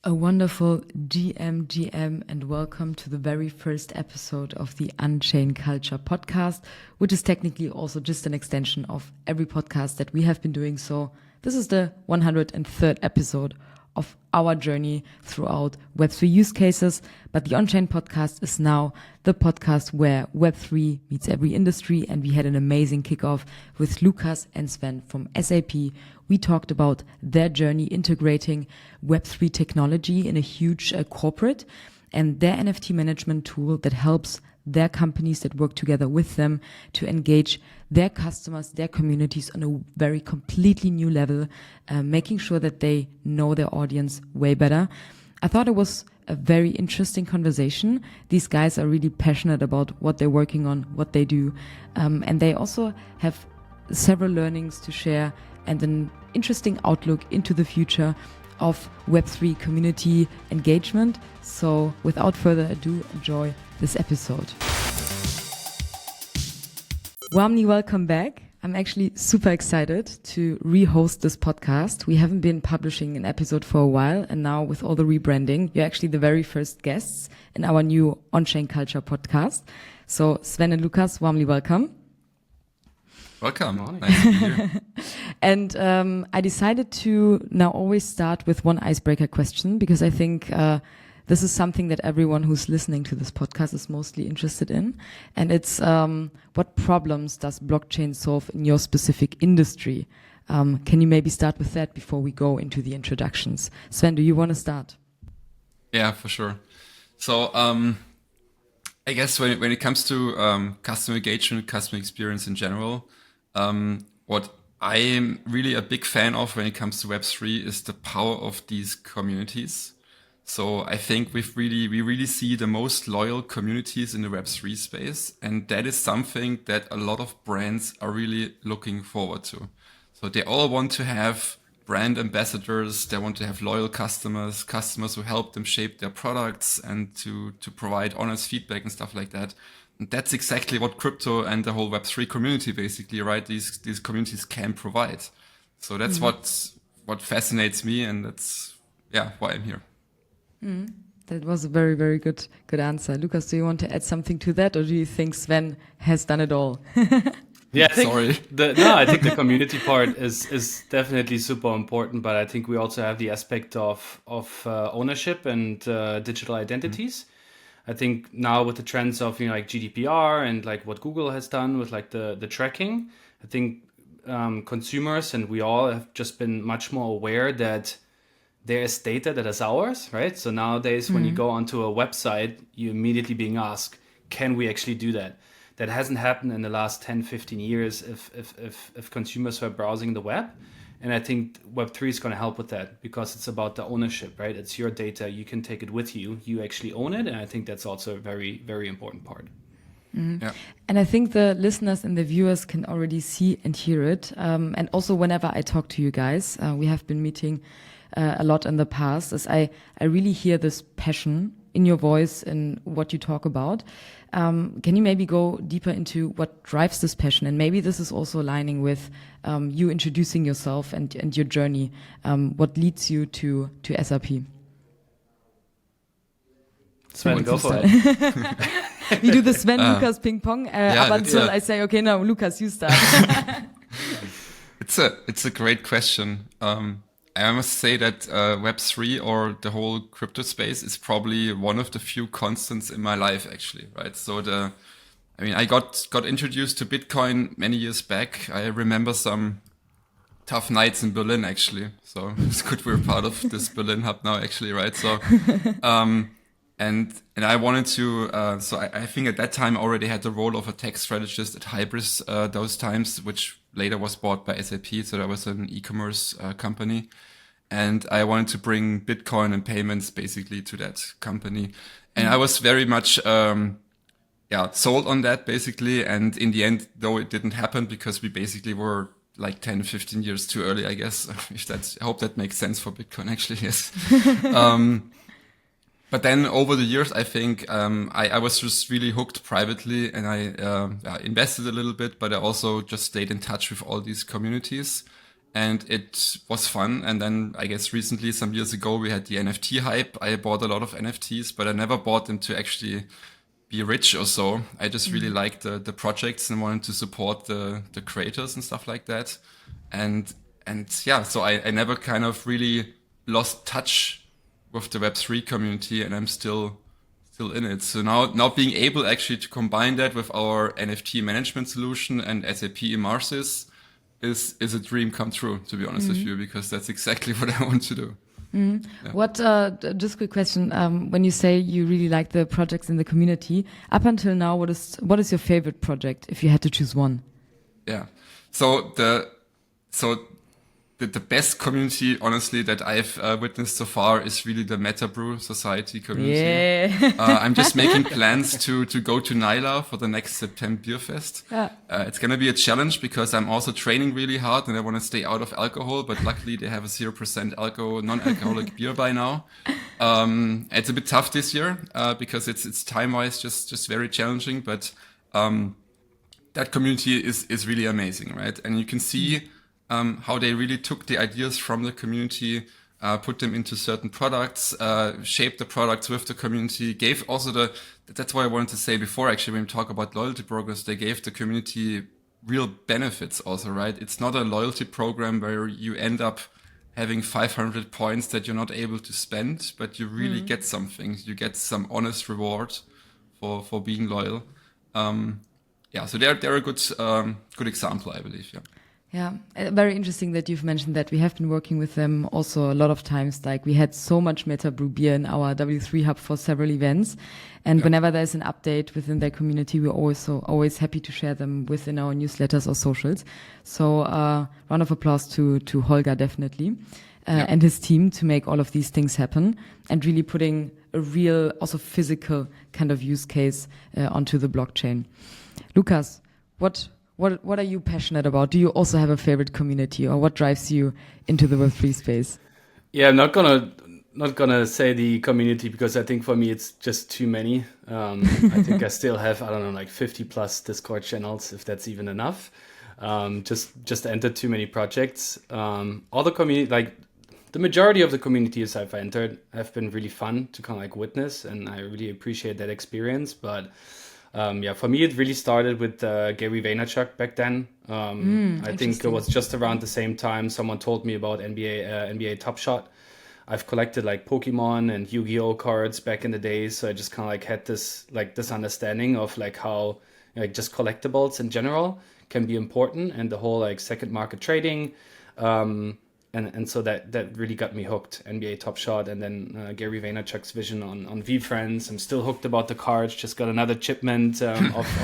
A wonderful GM, and welcome to the very first episode of the Onchain Culture podcast, which is technically also just an extension of every podcast that we have been doing. So this is the 103rd episode of our journey throughout Web3 use cases. But the Onchain podcast is now the podcast where Web3 meets every industry. And we had an amazing kickoff with Lukas and Sven from SAP. We talked about their journey integrating Web3 technology in a huge corporate and their NFT management tool that helps their companies that work together with them to engage their customers, their communities on a very completely new level, making sure that they know their audience way better. I thought it was a very interesting conversation. These guys are really passionate about what they're working on, what they do, and they also have several learnings to share and an interesting outlook into the future of Web3 community engagement. So without further ado, enjoy this episode. Warmly welcome back. I'm actually super excited to re-host this podcast. We haven't been publishing an episode for a while, and now with all the rebranding, you're actually the very first guests in our new Onchain Culture podcast. So Sven and Lukas, warmly welcome. Welcome. Nice to be here. And I decided to now always start with one icebreaker question because I think this is something that everyone who's listening to this podcast is mostly interested in. And it's what problems does blockchain solve in your specific industry? Can you maybe start with that before we go into the introductions? Sven, do you want to start? Yeah, for sure. So I guess when it comes to customer engagement, customer experience in general, what I am really a big fan of when it comes to Web3 is the power of these communities. So I think we really see the most loyal communities in the Web3 space. And that is something that a lot of brands are really looking forward to. So they all want to have brand ambassadors. They want to have loyal customers who help them shape their products and to provide honest feedback and stuff like that. And that's exactly what crypto and the whole Web3 community basically, right? These communities can provide. So that's what fascinates me, and that's why I'm here. That was a very, very good answer. Lukas, do you want to add something to that, or do you think Sven has done it all? Yeah, I think Sorry. I think the community part is definitely super important, but I think we also have the aspect of ownership and digital identities. I think now with the trends of like GDPR and like what Google has done with like the tracking, I think consumers and we all have just been much more aware that there is data that is ours, right? So nowadays when you go onto a website, you're immediately being asked, can we actually do that? That hasn't happened in the last 10, 15 years if consumers were browsing the web. And I think Web3 is going to help with that because it's about the ownership, right? It's your data. You can take it with you. You actually own it. And I think that's also a very, very important part. Yeah. And I think the listeners and the viewers can already see and hear it. And also whenever I talk to you guys, we have been meeting a lot in the past, as I really hear this passion in your voice and what you talk about. Can you maybe go deeper into what drives this passion? And maybe this is also aligning with you introducing yourself and your journey. What leads you to SAP? Sven, go for it. We do the Sven Lukas ping pong up until I say, okay, now Lukas, you start. It's a great question. I must say that Web3 or the whole crypto space is probably one of the few constants in my life, actually, right? So I got introduced to Bitcoin many years back. I remember some tough nights in Berlin, actually. So it's good we're part of this Berlin hub now, actually, right? So, and I wanted to, so I think at that time I already had the role of a tech strategist at Hybris those times, which later was bought by SAP. So that was an e-commerce company. And I wanted to bring Bitcoin and payments basically to that company. And I was very much, sold on that basically. And in the end, though it didn't happen because we basically were like 10, 15 years too early, I guess. I hope that makes sense for Bitcoin actually, yes. But then over the years, I think I was just really hooked privately, and I invested a little bit, but I also just stayed in touch with all these communities. and it was fun. And then I guess recently, some years ago, we had the NFT hype. I bought a lot of NFTs, but I never bought them to actually be rich or so. I just really liked the projects and wanted to support the creators and stuff like that. And yeah, so I never kind of really lost touch with the Web3 community, and I'm still in it. So now being able actually to combine that with our NFT management solution and SAP Immersis is a dream come true, to be honest with you, because that's exactly what I want to do. Yeah. What, just a quick question. When you say you really like the projects in the community, up until now, what is your favorite project if you had to choose one? Yeah. So the best community, honestly, that I've witnessed so far is really the MetaBrew Society community. Yeah. I'm just making plans to go to Naila for the next September Beer Fest. Yeah. It's going to be a challenge because I'm also training really hard and I want to stay out of alcohol, but luckily they have a 0% non-alcoholic beer by now. It's a bit tough this year because it's time-wise just very challenging, but that community is really amazing, right? And you can see how they really took the ideas from the community, put them into certain products, shaped the products with the community, gave also that's what I wanted to say before, actually, when we talk about loyalty programs, they gave the community real benefits also, right? It's not a loyalty program where you end up having 500 points that you're not able to spend, but you really get something. You get some honest reward for being loyal. Yeah, so they're a good example, I believe, yeah. Yeah, very interesting that you've mentioned that. We have been working with them also a lot of times. Like we had so much MetaBrew beer in our W3 hub for several events. And whenever there's an update within their community, we're always happy to share them within our newsletters or socials. So round of applause to Holger, definitely, and his team to make all of these things happen and really putting a real, also physical kind of use case onto the blockchain. Lukas, what are you passionate about? Do you also have a favorite community, or what drives you into the Web3 space? Yeah, I'm not gonna say the community because I think for me it's just too many. I think I still have, I don't know, like 50 plus Discord channels, if that's even enough. Just entered too many projects. All the community, like the majority of the communities I've entered have been really fun to kind of like witness, and I really appreciate that experience. But for me, it really started with Gary Vaynerchuk back then. I think it was just around the same time someone told me about NBA Top Shot. I've collected like Pokemon and Yu-Gi-Oh cards back in the days, so I just kind of like had this understanding of like how like just collectibles in general can be important, and the whole like second market trading. And so that really got me hooked. NBA Top Shot, and then Gary Vaynerchuk's vision on VFriends. I'm still hooked about the cards. Just got another shipment of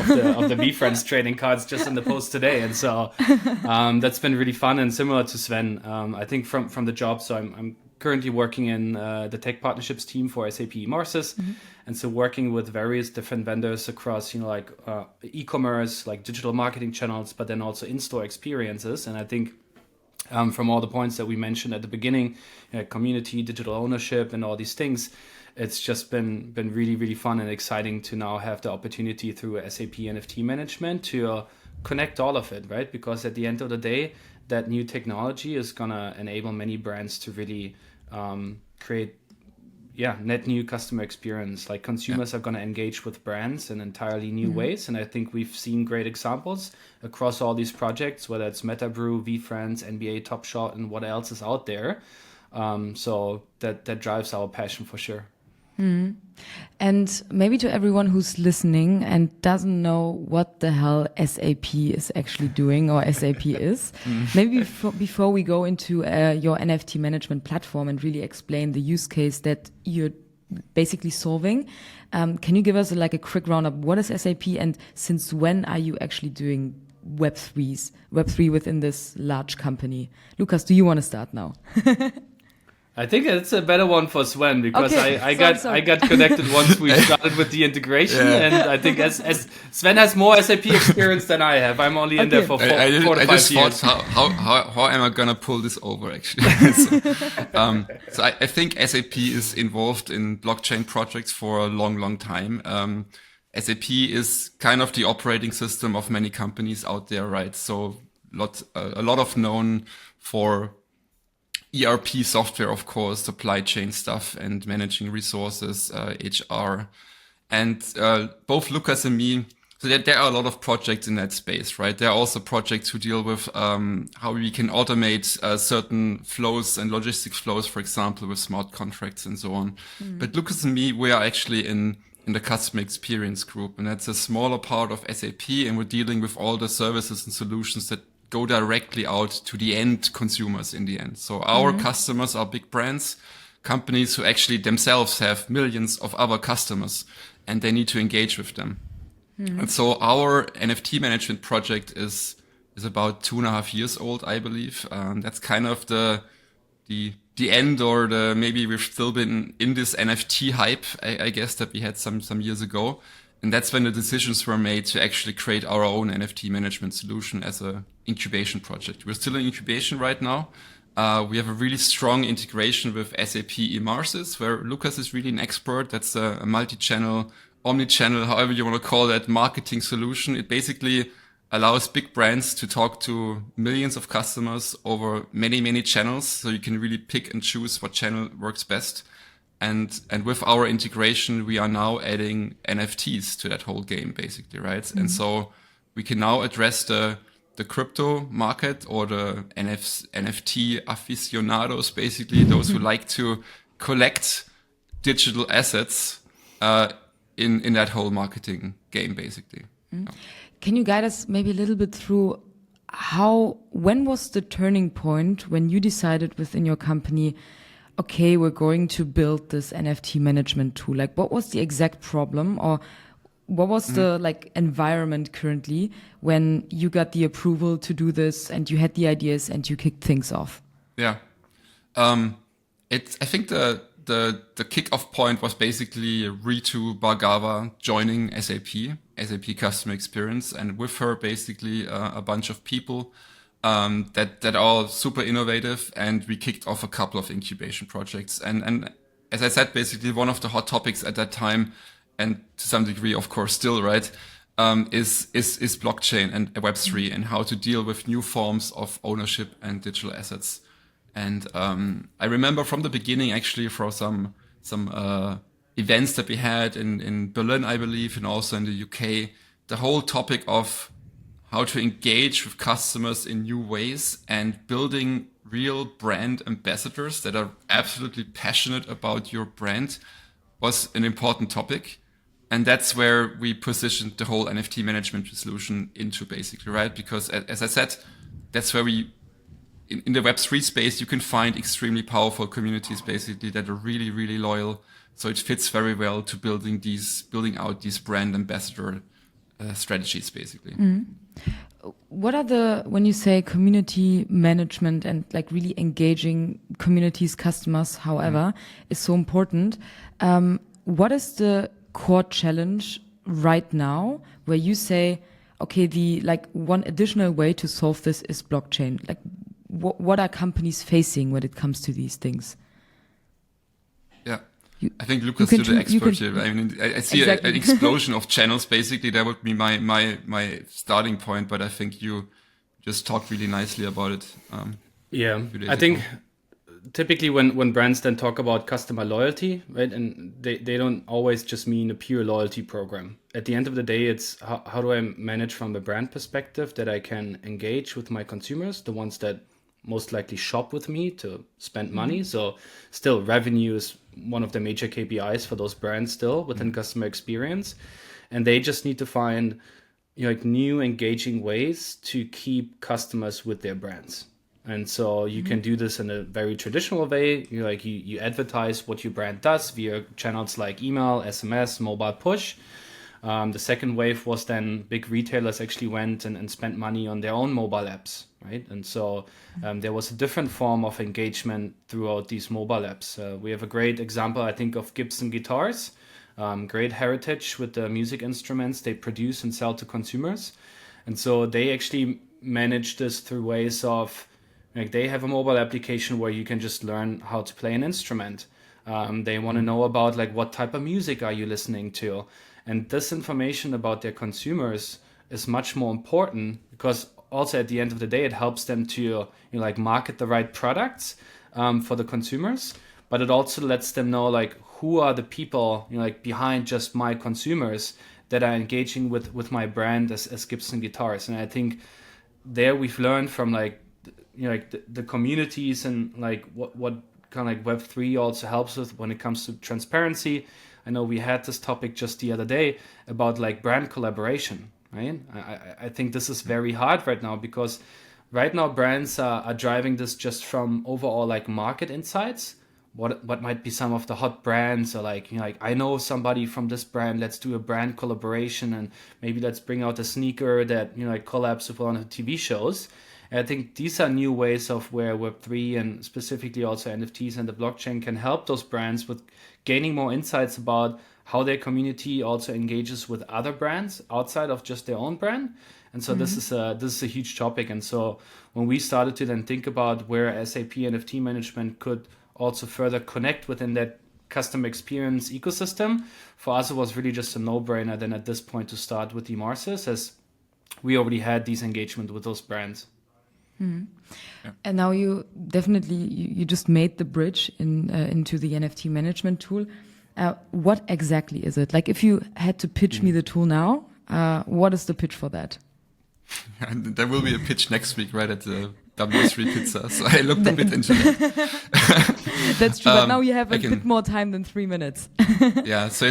the VFriends trading cards just in the post today, and so that's been really fun and similar to Sven. I think from the job. So I'm currently working in the tech partnerships team for SAP Immersis, and so working with various different vendors across like e-commerce, like digital marketing channels, but then also in-store experiences. And I think from all the points that we mentioned at the beginning, community, digital ownership, and all these things, it's just been really, really fun and exciting to now have the opportunity through SAP NFT Management to connect all of it, right? Because at the end of the day, that new technology is going to enable many brands to really create net new customer experience. Like consumers are going to engage with brands in entirely new ways. And I think we've seen great examples across all these projects, whether it's MetaBrew, VFriends, NBA Top Shot, and what else is out there. So that drives our passion for sure. And maybe to everyone who's listening and doesn't know what the hell SAP is actually doing or SAP is, maybe before we go into your NFT management platform and really explain the use case that you're basically solving, can you give us a quick roundup? What is SAP, and since when are you actually doing Web3 within this large company? Lukas, do you want to start now? I think it's a better one for Sven because okay. I got connected once we started with the integration, and I think as Sven has more SAP experience than I have. I'm only in there for 4 to 5 years. I just thought, how am I gonna pull this over actually? So I think SAP is involved in blockchain projects for a long time. SAP is kind of the operating system of many companies out there, right? So a lot of known for ERP software, of course, supply chain stuff and managing resources, HR. And both Lucas and me, so there are a lot of projects in that space, right? There are also projects who deal with how we can automate certain flows and logistics flows, for example, with smart contracts and so on. But Lucas and me, we are actually in the customer experience group, and that's a smaller part of SAP, and we're dealing with all the services and solutions that go directly out to the end consumers in the end. So our customers are big brands, companies who actually themselves have millions of other customers, and they need to engage with them. And so our NFT management project is about 2.5 years old, I believe. That's kind of the end, or maybe we've still been in this NFT hype, I guess, that we had some years ago. And that's when the decisions were made to actually create our own NFT management solution as a incubation project. We're still in incubation right now. We have a really strong integration with SAP Immersis, where Lucas is really an expert. That's a multi-channel, omni-channel, however you want to call that, marketing solution. It basically allows big brands to talk to millions of customers over many, many channels. So you can really pick and choose what channel works best. And with our integration, we are now adding NFTs to that whole game, basically, right? And so we can now address the crypto market, or the NFT aficionados, basically, those who like to collect digital assets in that whole marketing game, basically. Yeah. Can you guide us maybe a little bit through when was the turning point when you decided within your company, okay, we're going to build this NFT management tool? Like, what was the exact problem, or what was the environment currently when you got the approval to do this and you had the ideas and you kicked things off? Yeah. I think the kickoff point was basically Ritu Bhargava joining SAP Customer Experience, and with her basically a bunch of people that are super innovative, and we kicked off a couple of incubation projects. And as I said, basically one of the hot topics at that time, and to some degree, of course, still, right, is blockchain and Web3 and how to deal with new forms of ownership and digital assets. And I remember from the beginning, actually, for some events that we had in Berlin, I believe, and also in the UK, the whole topic of how to engage with customers in new ways and building real brand ambassadors that are absolutely passionate about your brand was an important topic. And that's where we positioned the whole NFT management solution into, basically, right? Because as I said, that's where in the Web3 space, you can find extremely powerful communities, basically, that are really, really loyal. So it fits very well to building out these brand ambassador strategies, basically. What are when you say community management and really engaging communities, customers, however, is so important, what is the core challenge right now where you say, okay, the one additional way to solve this is blockchain? What are companies facing when it comes to these things? Yeah, I think Lucas is the expert here. I mean, I see an explosion of channels. Basically, that would be my starting point. But I think you just talked really nicely about it. I think typically when brands then talk about customer loyalty, right, and they don't always just mean a pure loyalty program. At the end of the day, it's how do I manage from a brand perspective that I can engage with my consumers, the ones that most likely shop with me to spend money. So still, revenue is one of the major KPIs for those brands still within customer experience. And they just need to find new engaging ways to keep customers with their brands. And so you can do this in a very traditional way. You advertise what your brand does via channels like email, SMS, mobile push. The second wave was then big retailers actually went and spent money on their own mobile apps, right? And so there was a different form of engagement throughout these mobile apps. We have a great example, I think, of Gibson guitars, great heritage with the music instruments they produce and sell to consumers. And so they actually manage this through ways of, they have a mobile application where you can just learn how to play an instrument. They want to know about what type of music are you listening to? And this information about their consumers is much more important because also at the end of the day, it helps them to like market the right products for the consumers, but it also lets them know like who are the people like behind just my consumers that are engaging with my brand as Gibson Guitars. And I think there we've learned from like the communities and like what kind of like Web3 also helps with when it comes to transparency. I know we had this topic just the other day about like brand collaboration, right? I think this is very hard right now because right now brands are driving this just from overall like market insights. What might be some of the hot brands, or like like I know somebody from this brand, let's do a brand collaboration, and maybe let's bring out a sneaker that like collabs with one of the TV shows. And I think these are new ways of where Web3 and specifically also NFTs and the blockchain can help those brands with gaining more insights about how their community also engages with other brands outside of just their own brand. And so this is a huge topic. And so when we started to then think about where SAP NFT management could also further connect within that customer experience ecosystem, for us it was really just a no-brainer then at this point to start with the Marses, as we already had these engagement with those brands. Yeah. And now you definitely you just made the bridge into the NFT management tool. What exactly is it? Like if you had to pitch me the tool now, what is the pitch for that? There will be a pitch next week, right, at the W3 Pizza. So I looked a bit into that. That's true, but now you have a bit more time than 3 minutes. Yeah, so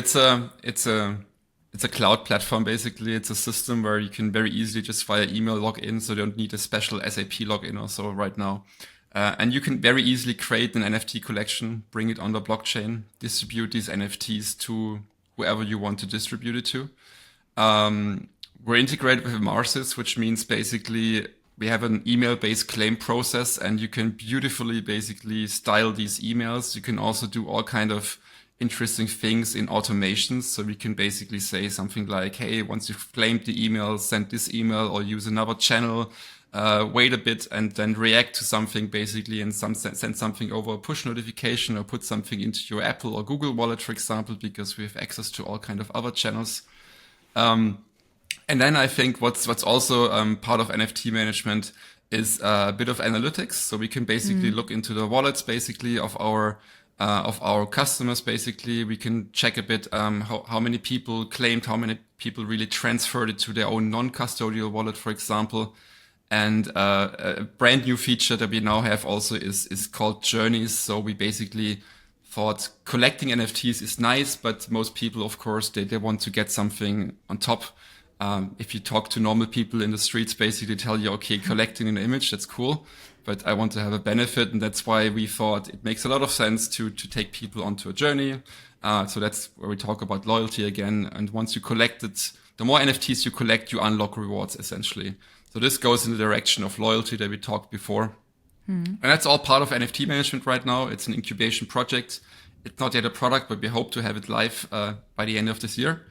it's a cloud platform, basically. It's a system where you can very easily just via email log in, so you don't need a special SAP login or so right now. And you can very easily create an NFT collection, bring it on the blockchain, distribute these NFTs to whoever you want to distribute it to. We're integrated with Marses, which means basically we have an email-based claim process, and you can beautifully basically style these emails. You can also do all kind of interesting things in automations. So we can basically say something like, hey, once you've claimed the email, send this email or use another channel, wait a bit and then react to something basically and send something over a push notification or put something into your Apple or Google wallet, for example, because we have access to all kind of other channels. And then I think what's also part of NFT management is a bit of analytics. So we can basically look into the wallets basically of our customers. Basically, we can check a bit how many people claimed, how many people really transferred it to their own non-custodial wallet, for example. And a brand new feature that we now have also is called journeys. So we basically thought collecting NFTs is nice, but most people, of course, they want to get something on top. If you talk to normal people in the streets, basically tell you, okay, collecting an image, that's cool, but I want to have a benefit. And that's why we thought it makes a lot of sense to take people onto a journey. So that's where we talk about loyalty again. And once you collect it, the more NFTs you collect, you unlock rewards essentially. So this goes in the direction of loyalty that we talked before. And that's all part of NFT management right now. It's an incubation project. It's not yet a product, but we hope to have it live by the end of this year.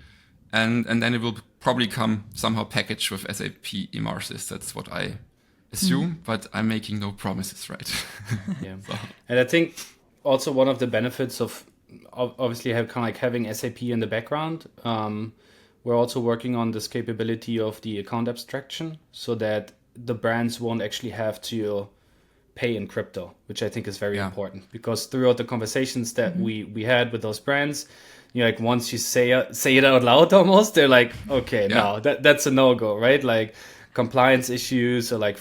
And then it will probably come somehow packaged with SAP Marses. That's what I assume, but I'm making no promises, right? Yeah. So. And I think also one of the benefits of obviously having SAP in the background, we're also working on this capability of the account abstraction so that the brands won't actually have to pay in crypto, which I think is very important, because throughout the conversations that we had with those brands, like once you say it out loud almost, they're like, okay, no, that's a no-go, right? Like compliance issues or like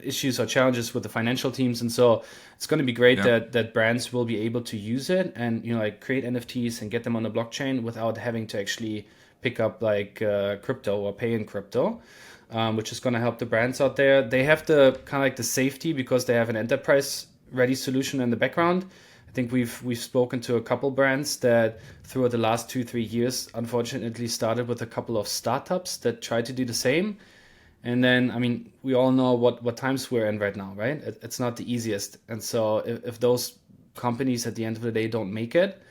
issues or challenges with the financial teams. And so it's going to be great that brands will be able to use it and, create NFTs and get them on the blockchain without having to actually pick up like crypto or pay in crypto, which is going to help the brands out there. They have the kind of like the safety because they have an enterprise ready solution in the background. I think we've spoken to a couple brands that throughout the last 2-3 years, unfortunately, started with a couple of startups that tried to do the same. And then, we all know what times we're in right now, right? It's not the easiest. And so if those companies at the end of the day don't make it,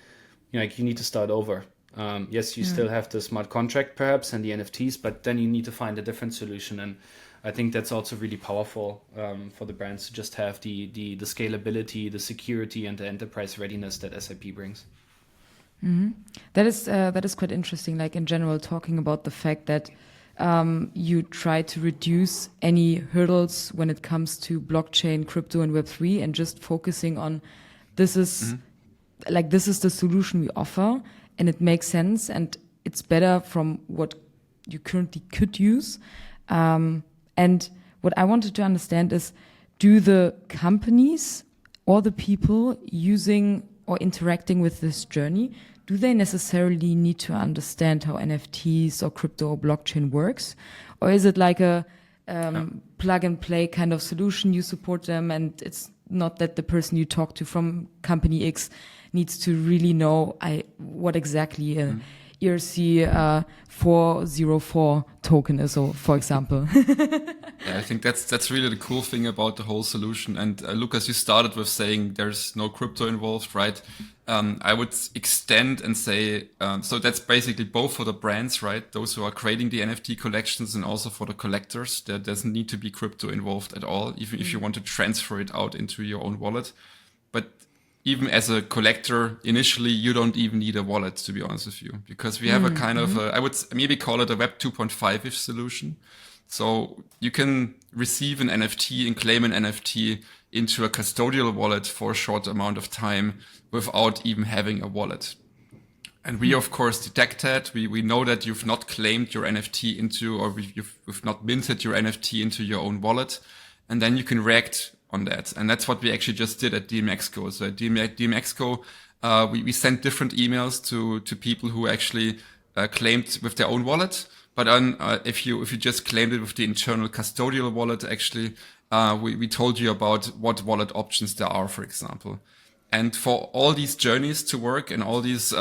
you need to start over. Yes, you still have the smart contract perhaps and the NFTs, but then you need to find a different solution. And I think that's also really powerful for the brands to just have the scalability, the security, and the enterprise readiness that SAP brings. That is quite interesting. Like in general, talking about the fact that you try to reduce any hurdles when it comes to blockchain, crypto, and Web3, and just focusing on this is the solution we offer, and it makes sense, and it's better from what you currently could use. And what I wanted to understand is, do the companies or the people using or interacting with this journey, do they necessarily need to understand how NFTs or crypto or blockchain works? Or is it like a plug and play kind of solution? You support them, and it's not that the person you talk to from company X needs to really know what exactly ERC 404 token is, so, for example. Yeah, I think that's really the cool thing about the whole solution. And Lucas, you started with saying there's no crypto involved, right? I would extend and say, so that's basically both for the brands, right? Those who are creating the NFT collections, and also for the collectors. There doesn't need to be crypto involved at all, even if you want to transfer it out into your own wallet. But even as a collector, initially, you don't even need a wallet, to be honest with you, because we have a kind of, I would maybe call it a Web 2.5-ish solution. So you can receive an NFT and claim an NFT into a custodial wallet for a short amount of time without even having a wallet. And we, of course, detect that. We know that you've not claimed your NFT into, or you've not minted your NFT into your own wallet. And then you can react on that. And that's what we actually just did at DMXCO. So at DMXCO, we sent different emails to people who actually claimed with their own wallet. But if you just claimed it with the internal custodial wallet, actually, we told you about what wallet options there are, for example. And for all these journeys to work and all these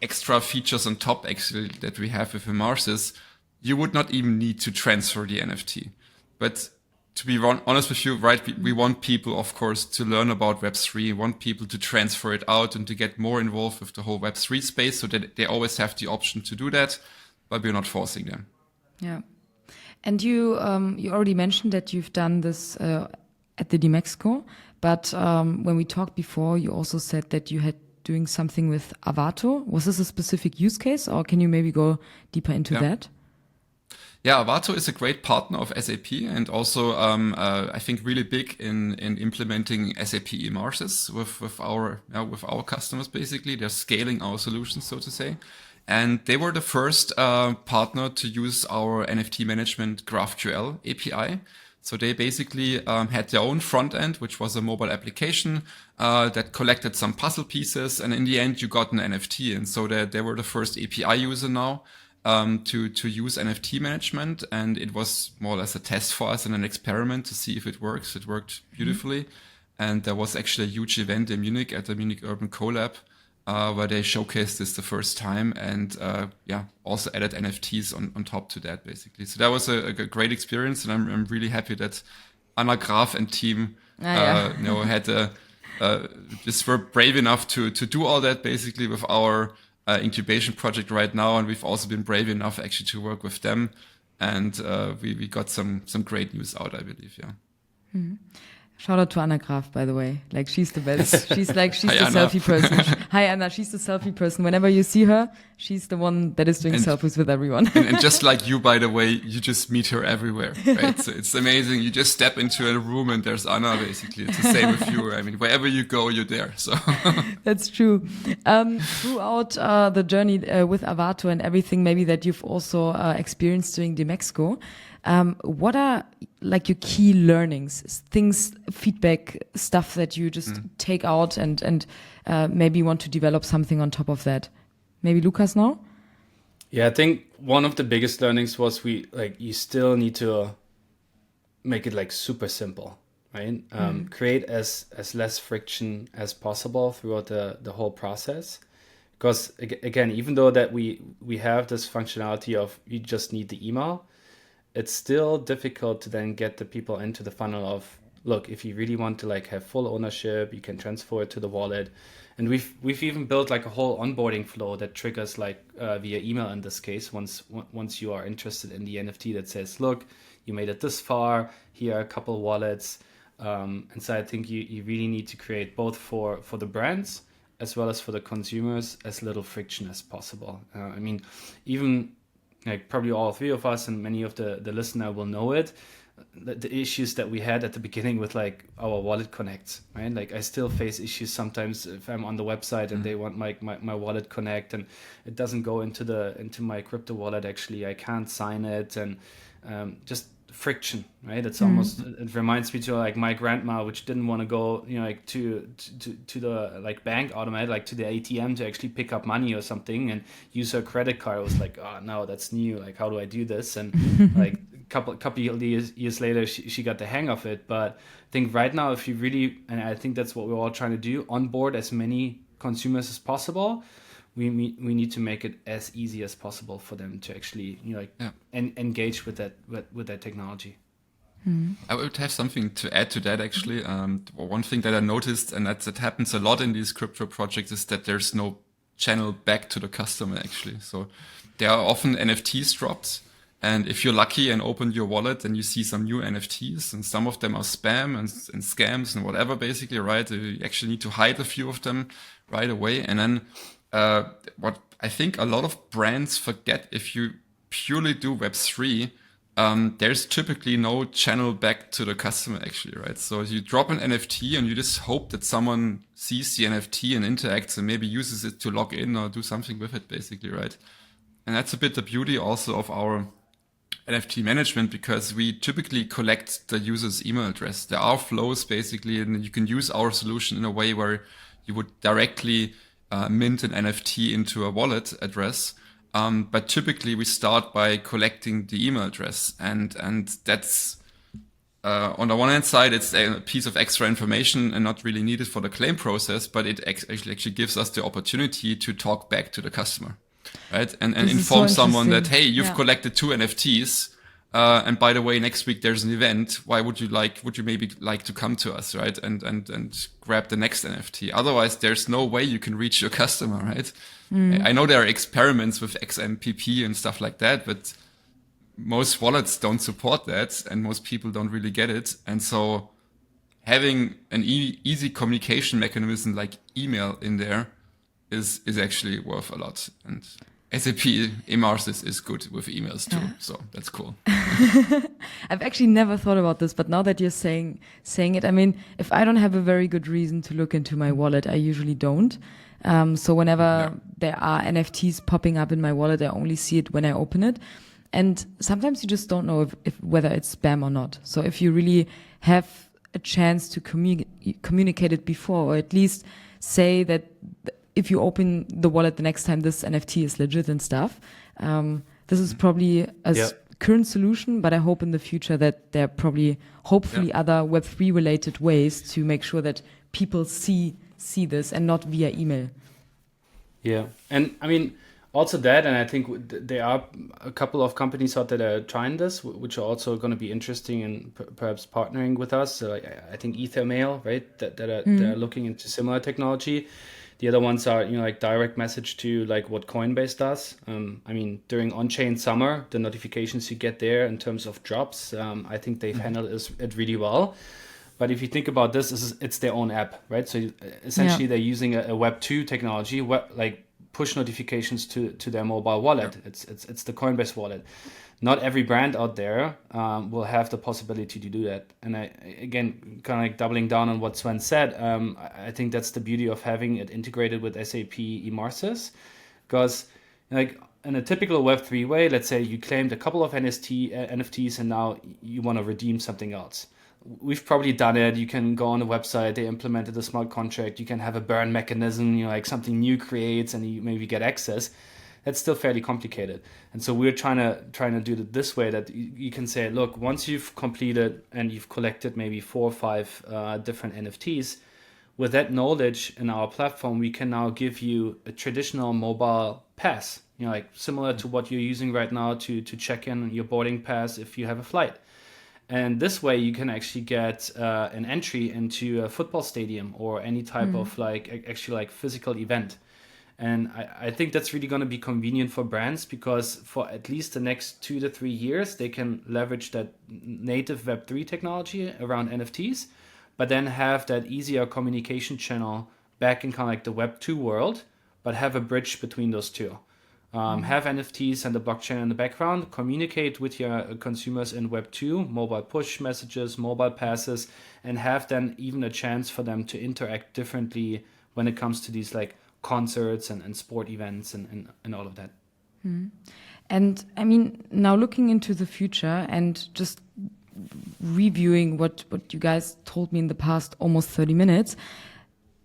extra features on top, actually, that we have with Immersis, you would not even need to transfer the NFT. But to be honest with you, right, we want people, of course, to learn about Web3. We want people to transfer it out and to get more involved with the whole Web3 space, so that they always have the option to do that, but we're not forcing them. Yeah. And you already mentioned that you've done this at the DMXCO, but when we talked before, you also said that you had doing something with Arvato. Was this a specific use case, or can you maybe go deeper into that? Yeah, Arvato is a great partner of SAP, and also I think really big in implementing SAP Immersis with our customers. Basically, they're scaling our solutions, so to say. And they were the first partner to use our NFT Management GraphQL API. So they basically had their own front end, which was a mobile application that collected some puzzle pieces, and in the end, you got an NFT. And so they were the first API user now to use NFT management, and it was more or less a test for us and an experiment to see if it works. It worked beautifully, and there was actually a huge event in Munich at the Munich Urban Collab where they showcased this the first time, and also added NFTs on top to that, basically. So that was a great experience, and I'm really happy that Anna Graf and team had just were brave enough to do all that, basically, with our incubation project right now, and we've also been brave enough actually to work with them, and we got some great news out, I believe. Shout out to Anna Graf, by the way. Like, she's the best. She's the Anna. selfie person. Hi, Anna. She's the selfie person. Whenever you see her, she's the one that is doing selfies with everyone. and just like you, by the way, you just meet her everywhere, right? So it's amazing. You just step into a room and there's Anna, basically. It's the same with you. I mean, wherever you go, you're there. So That's true. Throughout the journey with Arvato and everything, maybe that you've also experienced during DMXCO, what are like your key learnings, things, feedback, stuff that you just take out and maybe want to develop something on top of that? Maybe Lucas now? Yeah, I think one of the biggest learnings was you still need to make it like super simple, right? Create as less friction as possible throughout the whole process. Because again, even though that we have this functionality of you just need the email, it's still difficult to then get the people into the funnel of, look, if you really want to like have full ownership, you can transfer it to the wallet. And we've even built like a whole onboarding flow that triggers like via email in this case, once you are interested in the NFT, that says, look, you made it this far, here are a couple wallets. And so I think you really need to create both for the brands as well as for the consumers as little friction as possible. I mean, even like probably all three of us and many of the listener will know it, the issues that we had at the beginning with like our wallet connects, right? Like I still face issues sometimes if I'm on the website and they want my wallet connect and it doesn't go into my crypto wallet. Actually, I can't sign it, and just friction, right? It's almost, it reminds me to like my grandma, which didn't want to go, like to the like bank automated, like to the ATM to actually pick up money or something and use her credit card. I was like, oh no, that's new. Like, how do I do this? And like couple of years later, she got the hang of it. But I think right now, if you really, and I think that's what we're all trying to do, onboard as many consumers as possible. We need to make it as easy as possible for them to actually engage with that technology. I would have something to add to that actually. One thing that I noticed, and that happens a lot in these crypto projects, is that there's no channel back to the customer actually. So there are often NFTs dropped, and if you're lucky and open your wallet, then you see some new NFTs, and some of them are spam and scams and whatever basically, right? You actually need to hide a few of them right away, and then what I think a lot of brands forget, if you purely do Web3, there's typically no channel back to the customer actually, right? So you drop an NFT and you just hope that someone sees the NFT and interacts and maybe uses it to log in or do something with it basically, right? And that's a bit the beauty also of our NFT management, because we typically collect the user's email address. There are flows basically, and you can use our solution in a way where you would directly mint an NFT into a wallet address. But typically we start by collecting the email address, and that's on the one hand side, it's a piece of extra information and not really needed for the claim process, but it actually gives us the opportunity to talk back to the customer, right? And inform someone that, hey, you've collected 2 NFTs. And by the way, next week there's an event. Would you maybe like to come to us, right? And grab the next NFT. Otherwise, there's no way you can reach your customer, right? I know there are experiments with XMPP and stuff like that, but most wallets don't support that, and most people don't really get it. And so having an easy communication mechanism like email in there is actually worth a lot. And SAP Mars is good with emails too, so that's cool. I've actually never thought about this, but now that you're saying it, I mean, if I don't have a very good reason to look into my wallet, I usually don't. So whenever there are NFTs popping up in my wallet, I only see it when I open it. And sometimes you just don't know if whether it's spam or not. So if you really have a chance to communicate it before, or at least say that if you open the wallet the next time, this NFT is legit and stuff. This is probably a current solution, but I hope in the future that there are probably, hopefully, other Web3 related ways to make sure that people see this and not via email. Yeah, and I mean, also that, and I think there are a couple of companies out there that are trying this, which are also going to be interesting and perhaps partnering with us. So I think Ethermail, right, that are looking into similar technology. The other ones are, like direct message to like what Coinbase does. I mean, during on-chain summer, the notifications you get there in terms of drops, I think they've handled it really well. But if you think about this, it's their own app, right? So essentially they're using a Web2 technology, like push notifications to their mobile wallet. It's the Coinbase wallet. Not every brand out there will have the possibility to do that. And again, kind of like doubling down on what Sven said, I think that's the beauty of having it integrated with SAP Mars, because like in a typical Web3 way, let's say you claimed a couple of NFTs and now you want to redeem something else. We've probably done it. You can go on the website, they implemented a smart contract, you can have a burn mechanism, like something new creates and you maybe get access. That's still fairly complicated. And so we're trying to do it this way, that you can say, look, once you've completed and you've collected maybe 4 or 5 different NFTs, with that knowledge in our platform, we can now give you a traditional mobile pass, like similar to what you're using right now to check in your boarding pass if you have a flight. And this way you can actually get an entry into a football stadium or any type of like physical event. And I think that's really going to be convenient for brands, because for at least the next 2 to 3 years, they can leverage that native Web3 technology around NFTs, but then have that easier communication channel back in kind of like the Web2 world, but have a bridge between those two. have NFTs and the blockchain in the background, communicate with your consumers in Web2, mobile push messages, mobile passes, and have then even a chance for them to interact differently when it comes to these like concerts and sport events and all of that. And I mean, now looking into the future and just reviewing what you guys told me in the past almost 30 minutes,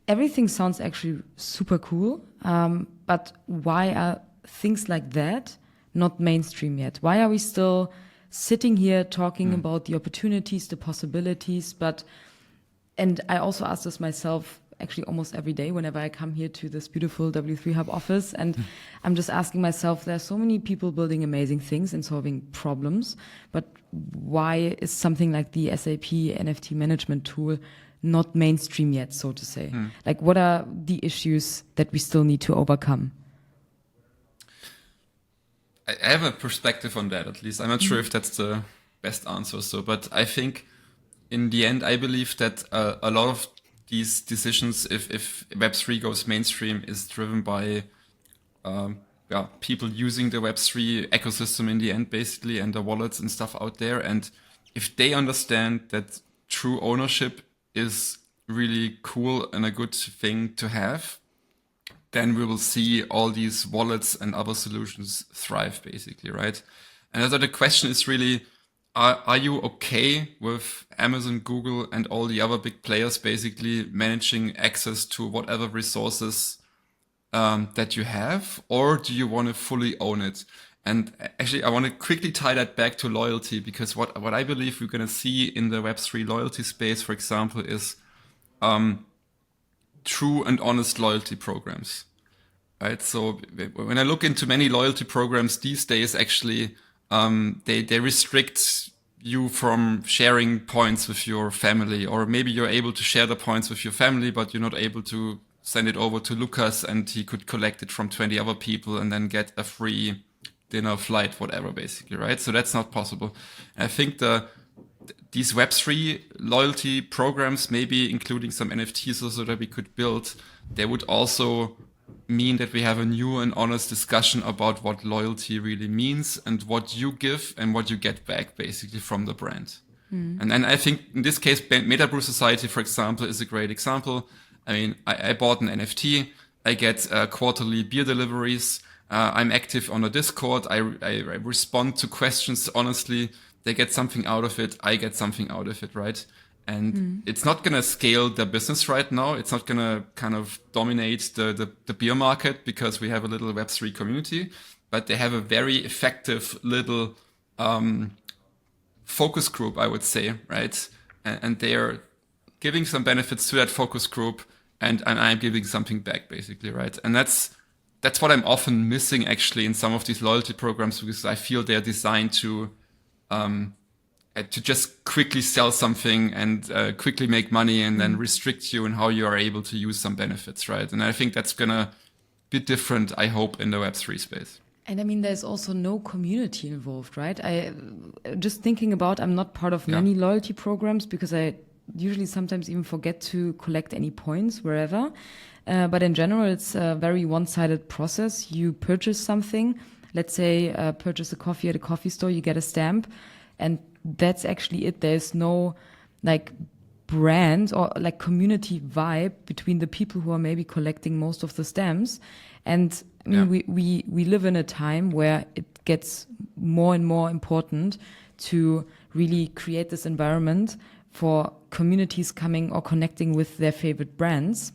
everything sounds actually super cool. But why are things like that not mainstream yet? Why are we still sitting here talking about the opportunities, the possibilities? And I also ask this myself actually almost every day whenever I come here to this beautiful W3 Hub office. And I'm just asking myself, there's so many people building amazing things and solving problems, but why is something like the SAP NFT Management Tool not mainstream yet, so to say? Like, what are the issues that we still need to overcome? I have a perspective on that, at least. I'm not sure if that's the best answer. But I think in the end, I believe that a lot of these decisions, if Web3 goes mainstream, is driven by people using the Web3 ecosystem in the end, basically, and the wallets and stuff out there. And if they understand that true ownership is really cool and a good thing to have, then we will see all these wallets and other solutions thrive, basically, right? And so the question is really, are you okay with Amazon, Google, and all the other big players basically managing access to whatever resources that you have, or do you want to fully own it? And actually, I want to quickly tie that back to loyalty, because what I believe we're going to see in the Web3 loyalty space, for example, is true and honest loyalty programs, right? So when I look into many loyalty programs these days, actually, they restrict you from sharing points with your family, or maybe you're able to share the points with your family, but you're not able to send it over to Lucas and he could collect it from 20 other people and then get a free dinner, flight, whatever, basically, right? So that's not possible. And I think these Web3 loyalty programs, maybe including some NFTs also that we could build, they would also mean that we have a new and honest discussion about what loyalty really means and what you give and what you get back, basically, from the brand. And I think in this case, Metabrew Society, for example, is a great example. I mean, I bought an NFT. I get quarterly beer deliveries. I'm active on a Discord. I respond to questions honestly. They get something out of it. I get something out of it, right? And it's not going to scale the business right now. It's not going to kind of dominate the beer market because we have a little Web3 community, but they have a very effective little focus group, I would say, right? And they are giving some benefits to that focus group, and I'm giving something back, basically, right? And that's what I'm often missing, actually, in some of these loyalty programs, because I feel they're designed to just quickly sell something and quickly make money and then restrict you in how you are able to use some benefits, right? And I think that's going to be different, I hope, in the Web3 space. And I mean, there's also no community involved, right? I just thinking about, I'm not part of many loyalty programs because I usually sometimes even forget to collect any points wherever. But in general, it's a very one-sided process. You purchase something, let's say purchase a coffee at a coffee store, you get a stamp, and that's actually it. There's no like brand or like community vibe between the people who are maybe collecting most of the stamps. And I mean, we live in a time where it gets more and more important to really create this environment for communities coming or connecting with their favorite brands.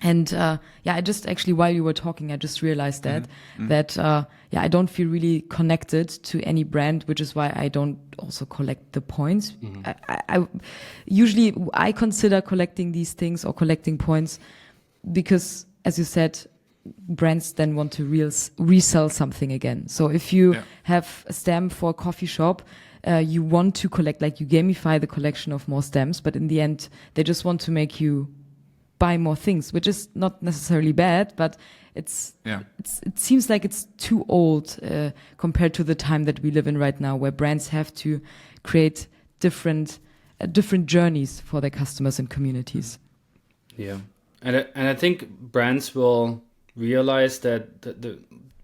And I just actually, while you were talking, I just realized that I don't feel really connected to any brand, which is why I don't also collect the points. I usually consider collecting these things or collecting points because, as you said, brands then want to resell something again. So if you have a stamp for a coffee shop, you want to collect, like you gamify the collection of more stamps, but in the end, they just want to make you buy more things, which is not necessarily bad, but it seems like it's too old compared to the time that we live in right now, where brands have to create different journeys for their customers and communities. Yeah, and I think brands will realize that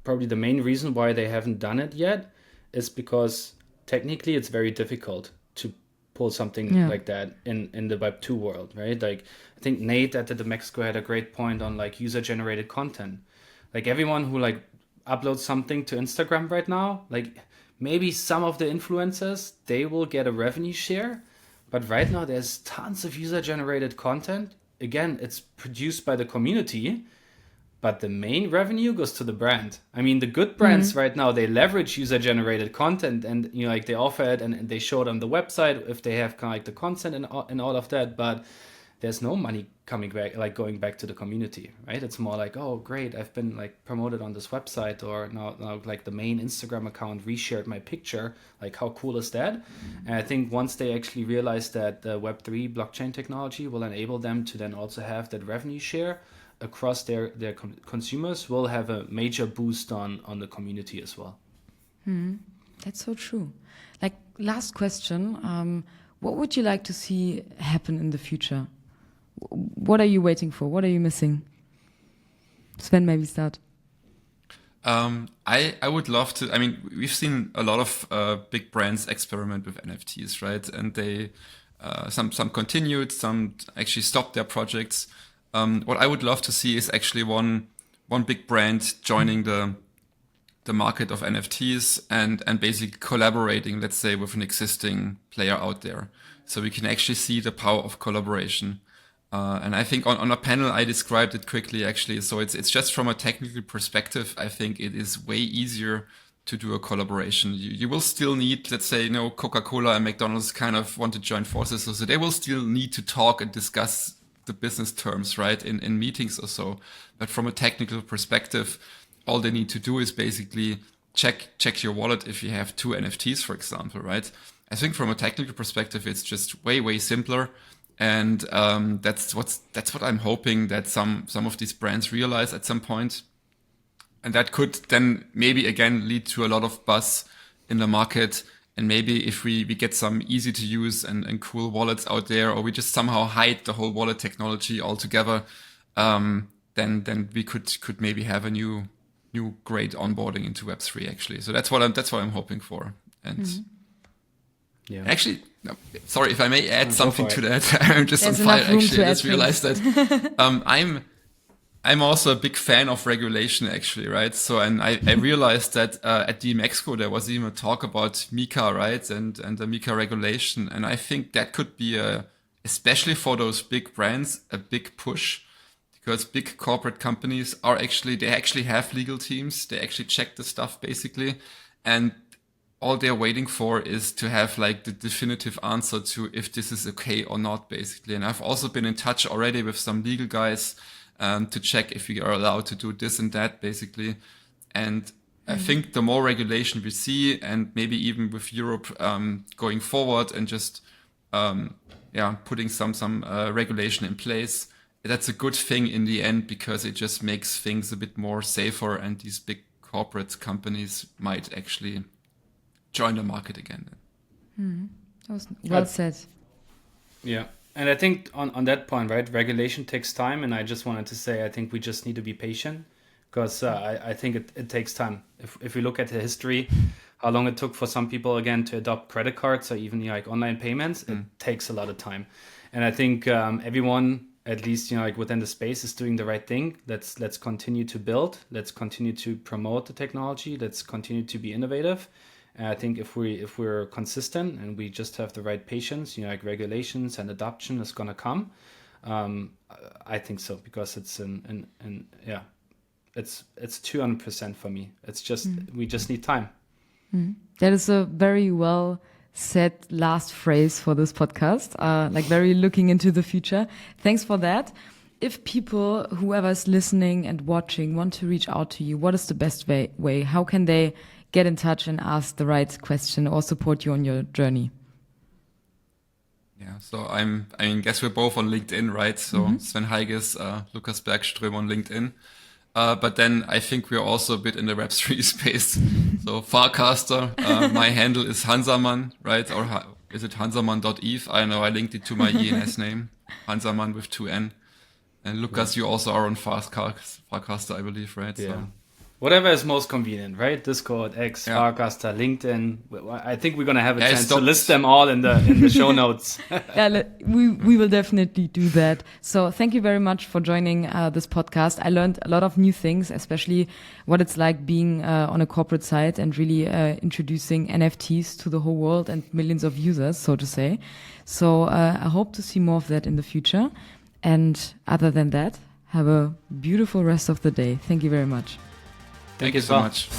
probably the main reason why they haven't done it yet is because technically it's very difficult to pull something like that in the Web2 world, right? Like I think Nate at the Mexico had a great point on like user generated content. Like everyone who like uploads something to Instagram right now, like maybe some of the influencers, they will get a revenue share, but right now there's tons of user generated content. Again, it's produced by the community, but the main revenue goes to the brand. I mean, the good brands right now, they leverage user generated content, and like they offer it and they show it on the website if they have kind of like the content and all of that, but there's no money coming back, like going back to the community, right? It's more like, oh great, I've been like promoted on this website, or now like the main Instagram account reshared my picture. Like how cool is that? And I think once they actually realize that the Web3 blockchain technology will enable them to then also have that revenue share across their consumers, will have a major boost on the community as well. That's so true. Like last question, what would you like to see happen in the future? What are you waiting for? What are you missing? Sven, maybe start. I would love to. I mean, we've seen a lot of big brands experiment with NFTs, right? And they some continued, some actually stopped their projects. What I would love to see is actually one big brand joining the market of NFTs and basically collaborating, let's say, with an existing player out there, so we can actually see the power of collaboration. And I think on a panel I described it quickly actually. So it's just from a technical perspective, I think it is way easier to do a collaboration. You will still need, let's say, Coca-Cola and McDonald's kind of want to join forces. So they will still need to talk and discuss the business terms, right, in meetings or so. But from a technical perspective, all they need to do is basically check your wallet if you have 2 NFTs, for example, right? I think from a technical perspective, it's just way simpler. And that's what I'm hoping that some of these brands realize at some point. And that could then maybe again lead to a lot of buzz in the market. And maybe if we get some easy to use and cool wallets out there, or we just somehow hide the whole wallet technology altogether, then we could maybe have a new great onboarding into Web3 actually. So that's what I'm hoping for. And yeah, actually, no, sorry if I may add something to that. I'm just There's on fire enough room actually. to I just add realized that I'm also a big fan of regulation actually, right? So and I realized that at the Expo there was even a talk about MiCA, right, and the MiCA regulation, and I think that could be especially for those big brands, a big push. Because big corporate companies they actually have legal teams. They actually check the stuff basically. And all they're waiting for is to have like the definitive answer to if this is okay or not basically. And I've also been in touch already with some legal guys to check if we are allowed to do this and that basically. And I think the more regulation we see, and maybe even with Europe going forward and just putting some regulation in place, that's a good thing in the end, because it just makes things a bit more safer, and these big corporate companies might actually join the market again. That was well said. Yeah. And I think on that point, right, regulation takes time. And I just wanted to say, I think we just need to be patient, because I think it takes time. If we look at the history, how long it took for some people, again, to adopt credit cards or even like online payments, it takes a lot of time. And I think everyone, at least, like within the space, is doing the right thing. Let's continue to build. Let's continue to promote the technology. Let's continue to be innovative. And I think if we're consistent and we just have the right patience, like regulations and adoption is gonna come. I think so, because it's it's 200% for me. It's just we just need time. That is a very well said last phrase for this podcast, like very looking into the future. Thanks for that. If people, whoever's listening and watching, want to reach out to you, what is the best way? How can they get in touch and ask the right question or support you on your journey? Yeah, so guess we're both on LinkedIn, right? So Sven Heiges, Lukas Bergström on LinkedIn. But then I think we're also a bit in the Web3 space. So Farcaster, my handle is Hansaman, right? Or is it Hansaman.eth? I know, I linked it to my ENS name, Hansaman with 2 N. And Lukas, you also are on Farcaster, I believe, right? Yeah. Whatever is most convenient, right? Discord, X, Farcaster, LinkedIn. I think we're gonna have a chance to list them all in the show notes. Yeah, we will definitely do that. So thank you very much for joining this podcast. I learned a lot of new things, especially what it's like being on a corporate side and really introducing NFTs to the whole world and millions of users, so to say. So I hope to see more of that in the future. And other than that, have a beautiful rest of the day. Thank you very much. Thank you so much.